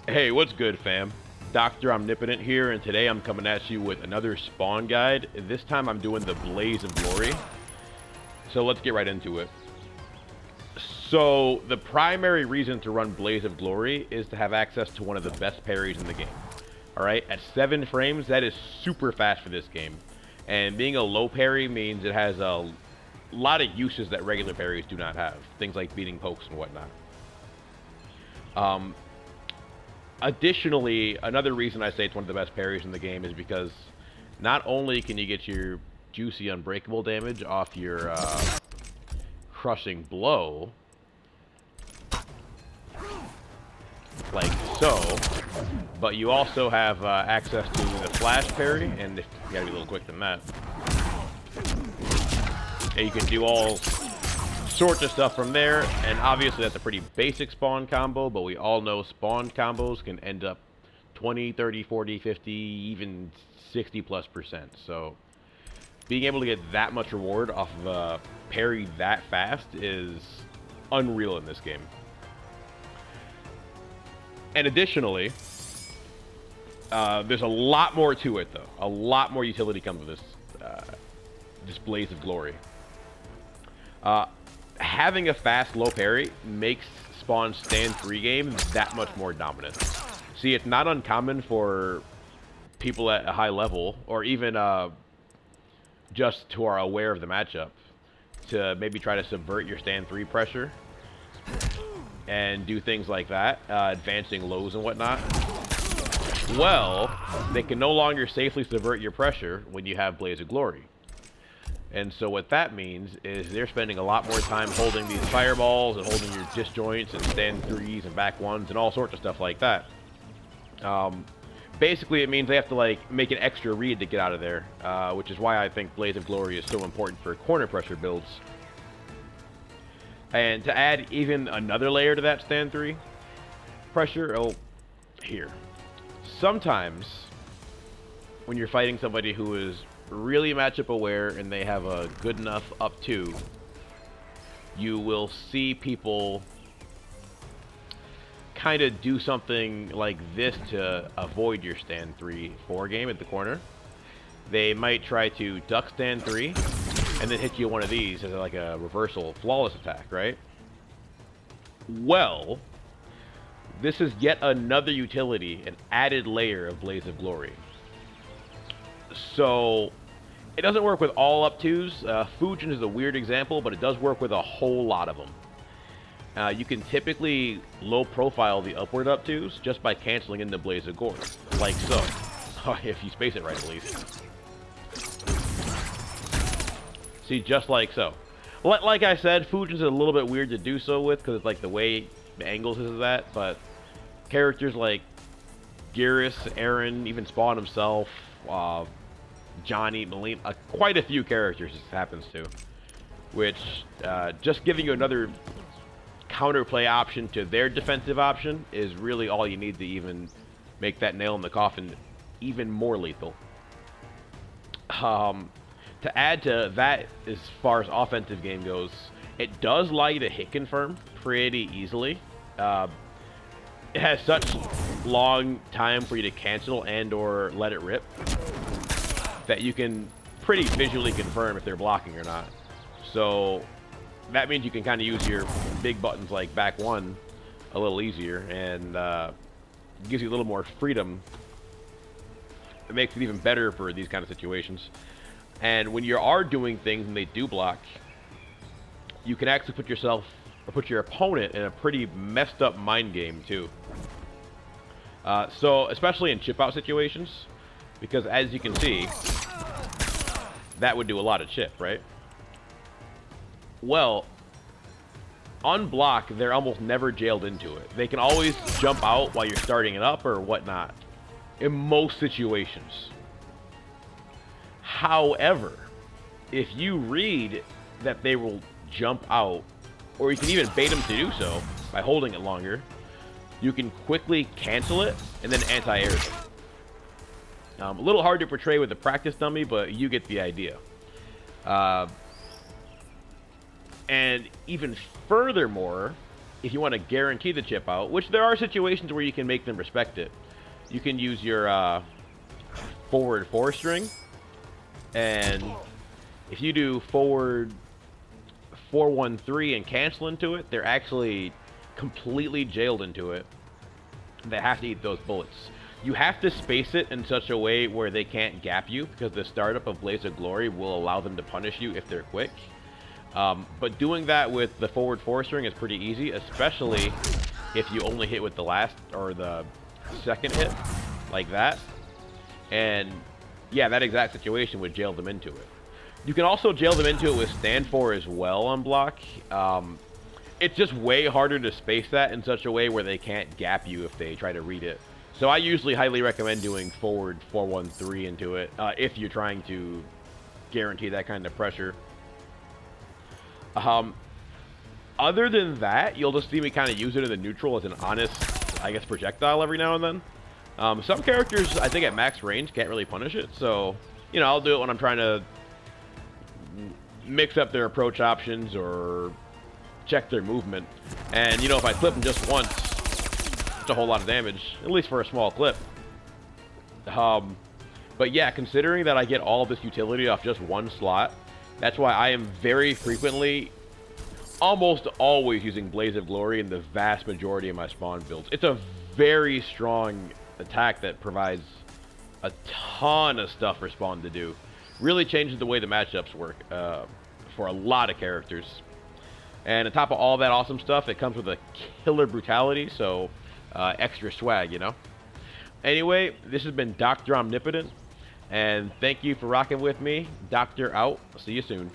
Hey, what's good, fam? Dr. Omnipotent here, and today I'm coming at you with another spawn guide. This time I'm doing the Blaze of Glory. So let's get right into it. So the primary reason to run Blaze of Glory is to have access to one of the best parries in the game. Alright, at 7 frames, that is super fast for this game. And being a low parry means it has a lot of uses that regular parries do not have. Things like beating pokes and whatnot. Additionally, another reason I say it's one of the best parries in the game is because not only can you get your juicy unbreakable damage off your crushing blow, like so, but you also have access to the flash parry, and you gotta be a little quick than that. And you can do all sorts of stuff from there, and obviously that's a pretty basic spawn combo, but we all know spawn combos can end up 20, 30, 40, 50, even 60+%. So being able to get that much reward off of a parry that fast is unreal in this game. And additionally, there's a lot more to it, though. A lot more utility comes with this Blaze of Glory. Having a fast low parry makes Spawn's stand 3 game that much more dominant. See, it's not uncommon for people at a high level, or even just who are aware of the matchup, to maybe try to subvert your stand 3 pressure and do things like that, advancing lows and whatnot. Well, they can no longer safely subvert your pressure when you have Blaze of Glory. And so what that means is they're spending a lot more time holding these fireballs and holding your disjoints and stand 3s and back 1s and all sorts of stuff like that. Basically, it means they have to like make an extra read to get out of there, which is why I think Blaze of Glory is so important for corner pressure builds. And to add even another layer to that stand 3 pressure, here. Sometimes when you're fighting somebody who is really matchup aware and they have a good enough up 2, you will see people kind of do something like this to avoid your stand 3-4 game at the corner. They might try to duck stand 3 and then hit you one of these as like a reversal flawless attack, right? Well, this is yet another utility, an added layer of Blaze of Glory. So it doesn't work with all up 2s. Fujin is a weird example, but it does work with a whole lot of them. You can typically low profile the upward up 2s just by canceling in the Blaze of Glory, like so. If you space it right, at least. See, just like so. Like I said, Fujin's a little bit weird to do so with, because it's like the way the angles is that, but characters like Geras, Aaron, even Spawn himself, Johnny, Melina, quite a few characters this happens to, which just giving you another counterplay option to their defensive option is really all you need to even make that nail in the coffin even more lethal. To add to that, as far as offensive game goes, it does allow you to hit confirm pretty easily. It has such long time for you to cancel and or let it rip that you can pretty visually confirm if they're blocking or not. So that means you can kind of use your big buttons like back 1 a little easier, and gives you a little more freedom. It makes it even better for these kind of situations. And when you are doing things and they do block, you can actually put yourself or put your opponent in a pretty messed up mind game too. So especially in chip out situations, because as you can see, that would do a lot of chip, right? Well, on block, they're almost never jailed into it. They can always jump out while you're starting it up or whatnot, in most situations. However, if you read that they will jump out, or you can even bait them to do so by holding it longer, you can quickly cancel it and then anti-air them. A little hard to portray with a practice dummy, but you get the idea. And even furthermore, if you want to guarantee the chip out, which there are situations where you can make them respect it, you can use your forward 4-string, and if you do forward 4-1-3 and cancel into it, they're actually completely jailed into it. They have to eat those bullets. You have to space it in such a way where they can't gap you, because the startup of Blaze of Glory will allow them to punish you if they're quick. But doing that with the forward 4-string is pretty easy, especially if you only hit with the last or the second hit, like that. And yeah, that exact situation would jail them into it. You can also jail them into it with stand for as well on block. It's just way harder to space that in such a way where they can't gap you if they try to read it. So I usually highly recommend doing forward 4-1-3 into it if you're trying to guarantee that kind of pressure. Other than that, you'll just see me kind of use it in the neutral as an honest, I guess, projectile every now and then. Some characters, I think at max range, can't really punish it. So, you know, I'll do it when I'm trying to mix up their approach options or check their movement. And, you know, if I clip them just once, it's a whole lot of damage, at least for a small clip. But yeah, considering that I get all of this utility off just one slot, that's why I am very frequently, almost always using Blaze of Glory in the vast majority of my spawn builds. It's a very strong attack that provides a ton of stuff for spawn to do. Really changes the way the matchups work for a lot of characters. And on top of all that awesome stuff, it comes with a killer brutality, so extra swag, you know? Anyway, this has been Dr. Omnipotent, and thank you for rocking with me. Doctor out. See you soon.